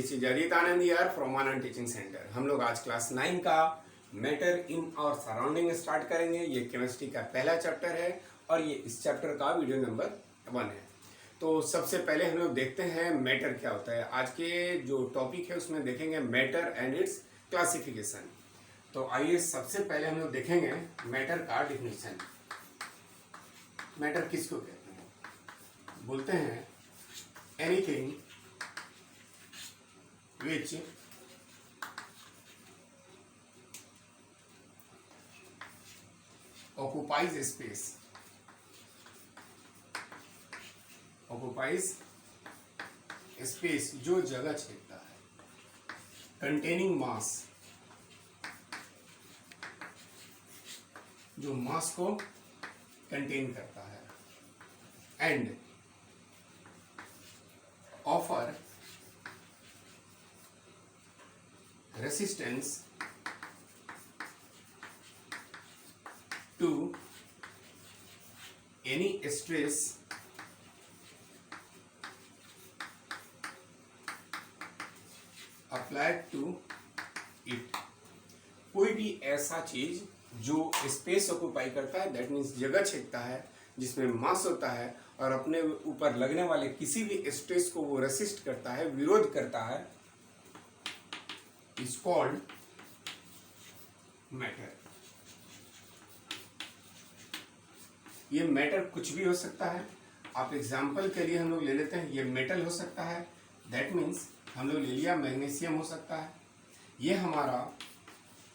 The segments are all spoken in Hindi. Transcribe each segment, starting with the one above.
दिस इज अजीत आनंद यार फ्रॉम आनंद टीचिंग सेंटर। हम लोग आज क्लास 9 का मैटर इन और सराउंडिंग स्टार्ट करेंगे। ये केमिस्ट्री का पहला चैप्टर है और ये इस चैप्टर का वीडियो नंबर 1 है। तो सबसे पहले हम लोग देखते हैं मैटर क्या होता है। आज के जो टॉपिक है उसमें देखेंगे मैटर एंड इट्स क्लासिफिकेशन। तो आइए सबसे पहले हम लोग देखेंगे मैटर का डिफिनीशन। मैटर किसको कहते हैं? बोलते हैं एनीथिंग which occupies space जो जगह छेदता है, containing mass जो मास को कंटेन करता है, and offer resistance to any stress applied to it। कोई भी ऐसा चीज जो स्पेस ऑक्यूपाई करता है, दैट मीन्स जगह छेदता है, जिसमें मास होता है और अपने ऊपर लगने वाले किसी भी स्ट्रेस को वो रेसिस्ट करता है, विरोध करता है, is called मैटर। ये मैटर कुछ भी हो सकता है। आप एग्जाम्पल के लिए हम लोग ले लेते हैं, ये मेटल हो सकता है, दैट मीन्स हम लोग ले लिया मैग्नीशियम हो सकता है, ये हमारा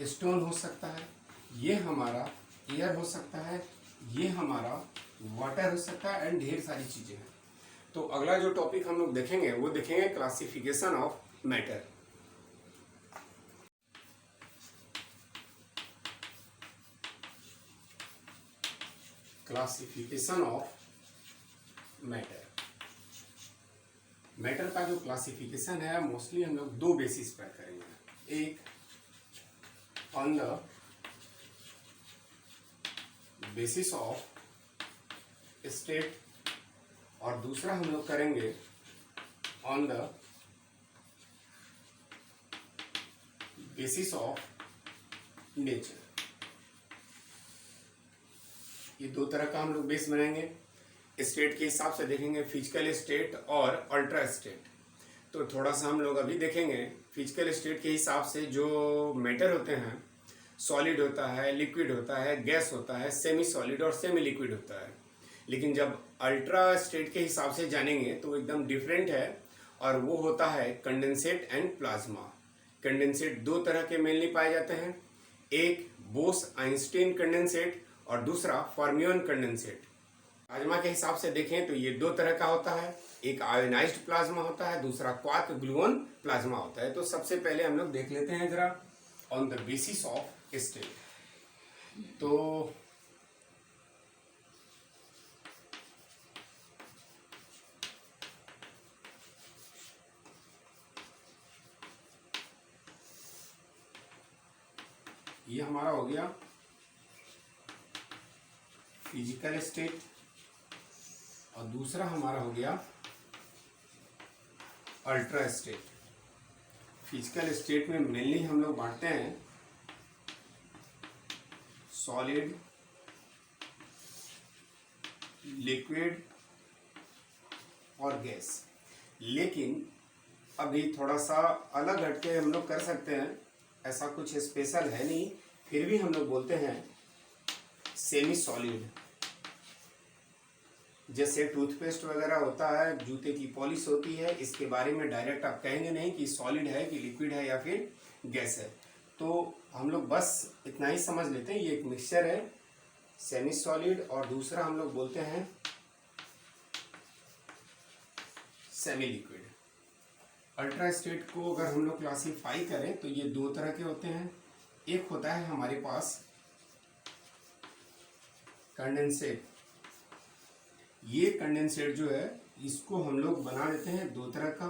स्टोन हो सकता है, ये हमारा एयर हो सकता है, ये हमारा वाटर हो सकता है एंड ढेर सारी चीजें हैं। तो अगला जो टॉपिक हम लोग देखेंगे वो देखेंगे classification of matter. Classification of matter. Matter का जो क्लासिफिकेशन है मोस्टली हम लोग दो बेसिस पर करेंगे। एक on the basis of state और दूसरा हम लोग करेंगे on the basis of nature. ये दो तरह का हम लोग बेस बनाएंगे। स्टेट के हिसाब से देखेंगे फिजिकल स्टेट और अल्ट्रा स्टेट। तो थोड़ा सा हम लोग अभी देखेंगे फिजिकल स्टेट के हिसाब से जो मैटर होते हैं, सॉलिड होता है, लिक्विड होता है, गैस होता है, सेमी सॉलिड और सेमी लिक्विड होता है। लेकिन जब अल्ट्रा स्टेट के हिसाब से जानेंगे तो एकदम डिफरेंट है और वो होता है कंडेंसेट एंड प्लाज्मा। कंडेंसेट दो तरह के मेनली पाए जाते हैं, एक बोस आइंस्टीन कंडेंसेट और दूसरा फर्मियन कंडेंसेट। प्लाज्मा के हिसाब से देखें तो ये दो तरह का होता है, एक आयोनाइज्ड प्लाज्मा होता है, दूसरा क्वार्क ग्लूऑन प्लाज्मा होता है। तो सबसे पहले हम लोग देख लेते हैं जरा on the basis of state. तो ये हमारा हो गया फिजिकल स्टेट और दूसरा हमारा हो गया अल्ट्रा स्टेट। फिजिकल स्टेट में मेनली हम लोग बांटते हैं सॉलिड, लिक्विड और गैस। लेकिन अभी थोड़ा सा अलग हटके हम लोग कर सकते हैं, ऐसा कुछ स्पेशल है नहीं, फिर भी हम लोग बोलते हैं सेमी सॉलिड। जैसे टूथपेस्ट वगैरह होता है, जूते की पॉलिश होती है, इसके बारे में डायरेक्ट आप कहेंगे नहीं कि सॉलिड है कि लिक्विड है या फिर गैस है। तो हम लोग बस इतना ही समझ लेते हैं, ये एक मिक्सचर है, सेमी सॉलिड और दूसरा हम लोग बोलते हैं सेमी लिक्विड। अल्ट्रा स्टेट को अगर हम लोग क्लासीफाई करें तो ये दो तरह के होते हैं। एक होता है हमारे पास कंडेंसेट। ये कंडेंसेट जो है इसको हम लोग बना देते हैं दो तरह का।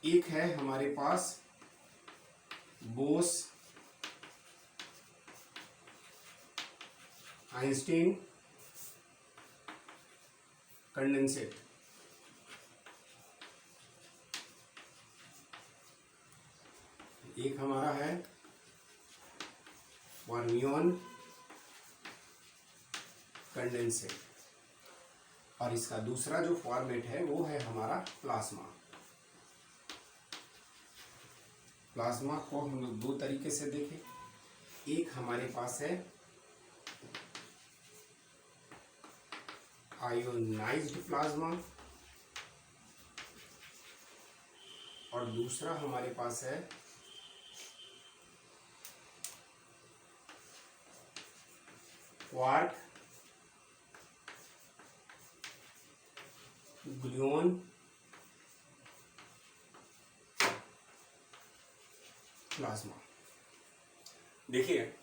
एक है हमारे पास बोस आइंस्टीन कंडेंसेट। एक हमारा है फर्मियोन कंडेंसेट और इसका दूसरा जो फॉर्मेट है वो है हमारा प्लाज्मा। प्लाज्मा को हम लोग दो तरीके से देखें, एक हमारे पास है आयोनाइज्ड प्लाज्मा और दूसरा हमारे पास है क्वार्क ग्लूओन प्लाज्मा। देखिए,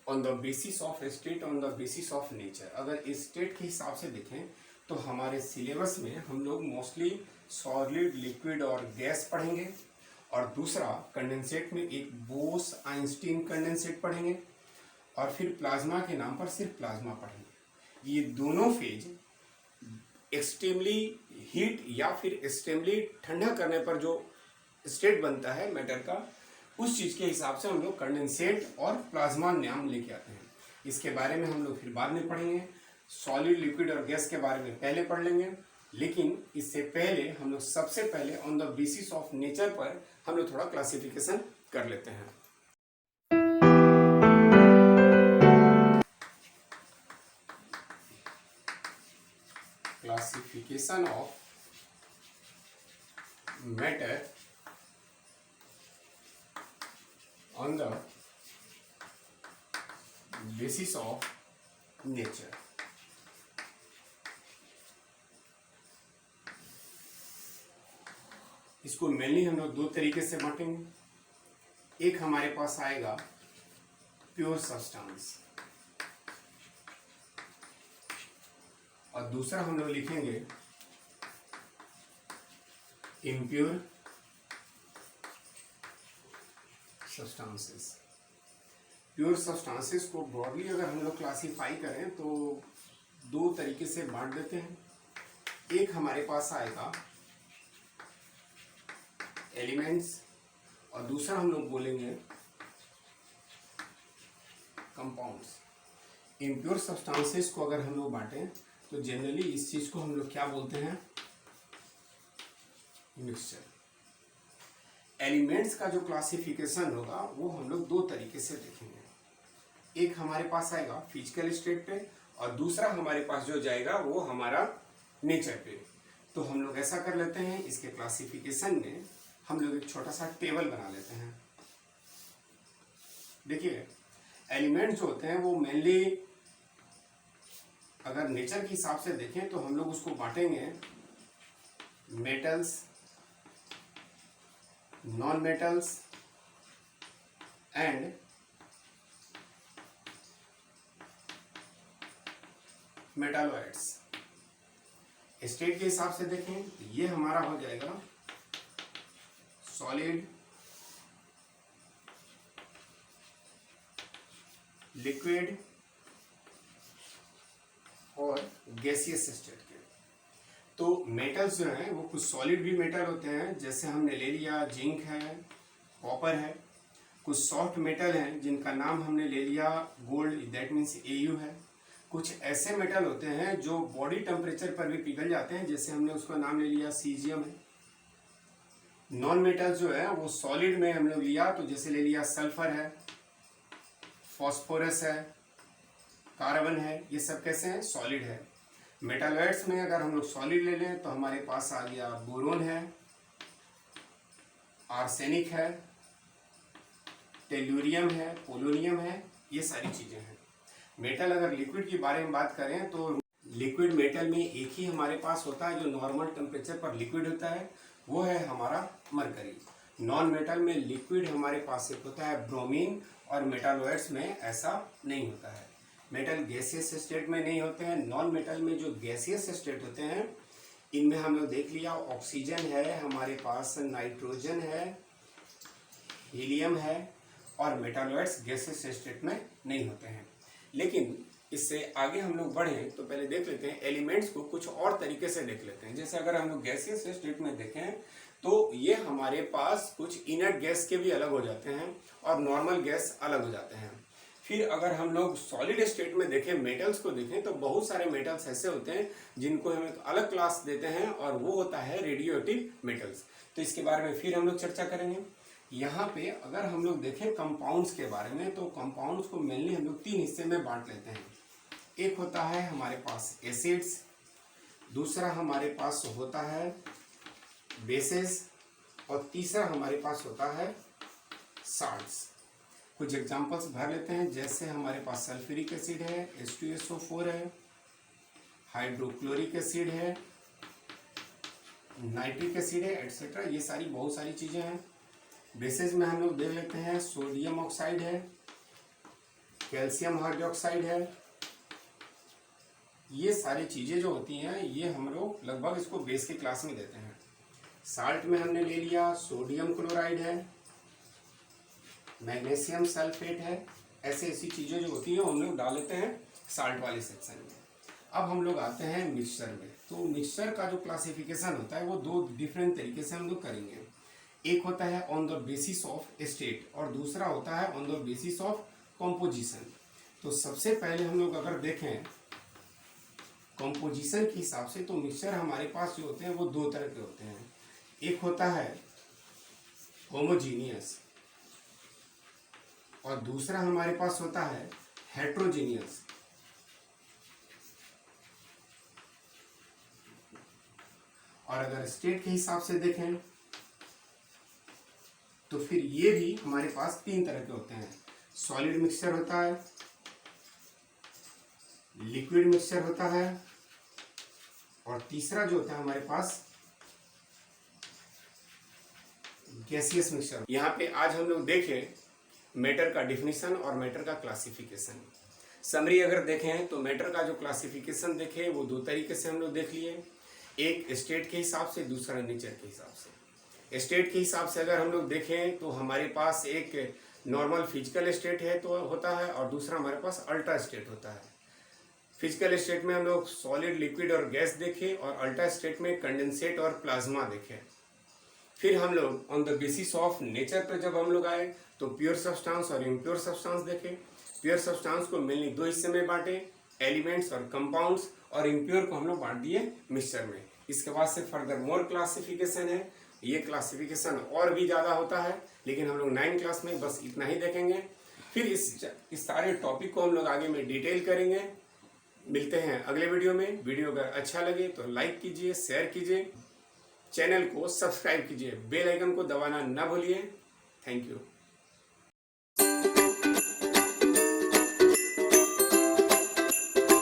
on the basis of state, on the basis of nature, अगर स्टेट के हिसाब से देखें तो हमारे सिलेबस में हम लोग मोस्टली सॉलिड, लिक्विड और गैस पढ़ेंगे और दूसरा कंडेंसेट में एक बोस आइंस्टीन कंडेंसेट पढ़ेंगे और फिर प्लाज्मा के नाम पर सिर्फ प्लाज्मा पढ़ेंगे। ये दोनों फेज एक्सट्रीमली हीट या फिर एक्सट्रीमली ठंडा करने पर जो स्टेट बनता है मैटर का, उस चीज़ के हिसाब से हम लोग कंडेंसेट और प्लाज्मा नाम लेके आते हैं। इसके बारे में हम लोग फिर बाद में पढ़ेंगे। सॉलिड, लिक्विड और गैस के बारे में पहले पढ़ लेंगे, लेकिन इससे पहले हम लोग सबसे पहले on the basis of nature पर हम लोग थोड़ा क्लासिफिकेशन कर लेते हैं। Classification of matter on the basis of nature। इसको मेनली हम लोग दो तरीके से बांटेंगे। एक हमारे पास आएगा प्योर सब्सटेंस और दूसरा हम लोग लिखेंगे इम्प्योर सब्सटेंसेस। प्योर सब्सटेंसेस को ब्रॉडली अगर हम लोग क्लासीफाई करें तो दो तरीके से बांट देते हैं। एक हमारे पास आएगा एलिमेंट्स और दूसरा हम लोग बोलेंगे कंपाउंड्स। इम्प्योर सब्सटेंसेस को अगर हम लोग बांटें तो जनरली इस चीज को हम लोग क्या बोलते हैं, मिक्सचर। एलिमेंट्स का जो क्लासिफिकेशन होगा वो हम लोग दो तरीके से देखेंगे। एक हमारे पास आएगा फिजिकल स्टेट पे और दूसरा हमारे पास जो जाएगा वो हमारा नेचर पे। तो हम लोग ऐसा कर लेते हैं, इसके क्लासिफिकेशन में हम लोग एक छोटा सा टेबल बना लेते हैं। देखिए, एलिमेंट्स जो होते हैं वो मेनली अगर नेचर के हिसाब से देखें तो हम लोग उसको बांटेंगे metals, non metals and metalloids. State के हिसाब से देखें तो ये हमारा हो जाएगा सॉलिड, लिक्विड और गैसियस स्टेट के। तो मेटल्स जो हैं वो कुछ सॉलिड भी मेटल होते हैं, जैसे हमने ले लिया जिंक है, कॉपर है। कुछ सॉफ्ट मेटल हैं जिनका नाम हमने ले लिया गोल्ड, दैट मीन्स Au है। कुछ ऐसे मेटल होते हैं जो बॉडी टेम्परेचर पर भी पिघल जाते हैं, जैसे हमने उसका नाम ले लिया सीजियम है। नॉन मेटल जो है वो सॉलिड में हम लोग लिया तो जैसे ले लिया सल्फर है, फॉस्फोरस है, कार्बन है, ये सब कैसे हैं, सॉलिड है। मेटालॉइड्स में अगर हम लोग सॉलिड ले लें तो हमारे पास आ गया बोरोन है, आर्सेनिक है, टेल्यूरियम है, पोलोनियम है, ये सारी चीजें हैं। मेटल अगर लिक्विड के बारे में बात करें तो लिक्विड मेटल में एक ही हमारे पास होता है जो नॉर्मल टेम्परेचर पर लिक्विड होता है, वो है हमारा मरकरी। नॉन मेटल में लिक्विड हमारे पास एक होता है ब्रोमीन और मेटालॉइड्स में ऐसा नहीं होता है। मेटल गैसियस स्टेट में नहीं होते हैं। नॉन मेटल में जो गैसियस स्टेट होते हैं इनमें हम लोग देख लिया ऑक्सीजन है, हमारे पास नाइट्रोजन है, हीलियम है और मेटालॉइड्स गैसियस स्टेट में नहीं होते हैं। लेकिन इससे आगे हम लोग बढ़ें तो पहले देख लेते हैं एलिमेंट्स को कुछ और तरीके से देख लेते हैं। जैसे अगर हम लोग गैसियस स्टेट में देखें तो ये हमारे पास कुछ इनर्ट गैस के भी अलग हो जाते हैं और नॉर्मल गैस अलग हो जाते हैं। फिर अगर हम लोग सॉलिड स्टेट में देखें, मेटल्स को देखें, तो बहुत सारे मेटल्स ऐसे होते हैं जिनको हम एक अलग क्लास देते हैं और वो होता है रेडियोएक्टिव मेटल्स। तो इसके बारे में फिर हम लोग चर्चा करेंगे। यहाँ पे अगर हम लोग देखें कंपाउंड्स के बारे में, तो कंपाउंड्स को मेनली हम लोग 3 हिस्से में बांट लेते हैं। एक होता है हमारे पास एसिड्स, दूसरा हमारे पास होता है बेसेस और तीसरा हमारे पास होता है साल्ट्स। कुछ एग्जांपल्स भर लेते हैं। जैसे हमारे पास सल्फ्यूरिक एसिड है, H2SO4 है, हाइड्रोक्लोरिक एसिड है, नाइट्रिक एसिड है, एटसेट्रा। ये सारी बहुत सारी चीज़ें हैं। बेसेस में हम लोग देख लेते हैं सोडियम ऑक्साइड है, कैल्शियम हाइड्रोक्साइड है। ये सारी चीज़ें जो होती हैं ये हम लोग लगभग इसको बेस की क्लास में देते हैं। साल्ट में हमने ले लिया सोडियम क्लोराइड है, मैग्नीशियम सल्फेट है। ऐसी चीज़ें जो होती हैं हम लोग डाल लेते हैं साल्ट वाले सेक्शन में। अब हम लोग आते हैं मिक्सचर में। तो मिक्सचर का जो क्लासिफिकेशन होता है वो 2 डिफरेंट तरीके से हम लोग करेंगे। एक होता है on the basis of state और दूसरा होता है on the basis of composition. तो सबसे पहले हम लोग अगर देखें कॉम्पोजिशन के हिसाब से, तो मिक्सचर हमारे पास जो होते हैं वो 2 तरह के होते हैं। एक होता है होमोजीनियस और दूसरा हमारे पास होता है हेट्रोजीनियस। और अगर स्टेट के हिसाब से देखें तो फिर ये भी हमारे पास 3 तरह के होते हैं। सॉलिड मिक्सचर होता है, लिक्विड मिक्सचर होता है और तीसरा जो होता है हमारे पास गैसियस मिक्सचर। यहाँ पे आज हम लोग देखें मैटर का डिफिनीशन और मैटर का क्लासिफिकेशन। समरी अगर देखें तो मैटर का जो क्लासिफिकेशन देखें वो 2 तरीके से हम लोग देख लिए। एक स्टेट के हिसाब से, दूसरा नेचर के हिसाब से। स्टेट के हिसाब से अगर हम लोग देखें तो हमारे पास एक नॉर्मल फिजिकल स्टेट है तो होता है और दूसरा हमारे पास अल्ट्रा स्टेट होता है। फिजिकल स्टेट में हम लोग सॉलिड, लिक्विड और गैस देखें और अल्ट्रा स्टेट में कंडेंसेट और प्लाज्मा देखें। फिर हम लोग on the basis of nature पर जब हम लोग आए तो प्योर सब्सटेंस और इम्प्योर सब्सटेंस देखें। प्योर सब्सटेंस को मेनली 2 हिस्से में बांटे, एलिमेंट्स और कंपाउंड्स, और इम्प्योर को हम लोग बांट दिए मिक्सचर में। इसके बाद से फर्दर मोर क्लासिफिकेशन है। ये क्लासिफिकेशन और भी ज़्यादा होता है लेकिन हम लोग 9 क्लास में बस इतना ही देखेंगे। फिर इस सारे टॉपिक को हम लोग आगे में डिटेल करेंगे। मिलते हैं अगले वीडियो में। वीडियो अगर अच्छा लगे तो लाइक कीजिए, शेयर कीजिए, चैनल को सब्सक्राइब कीजिए, बेल आइकन को दबाना ना भूलिए। Thank you.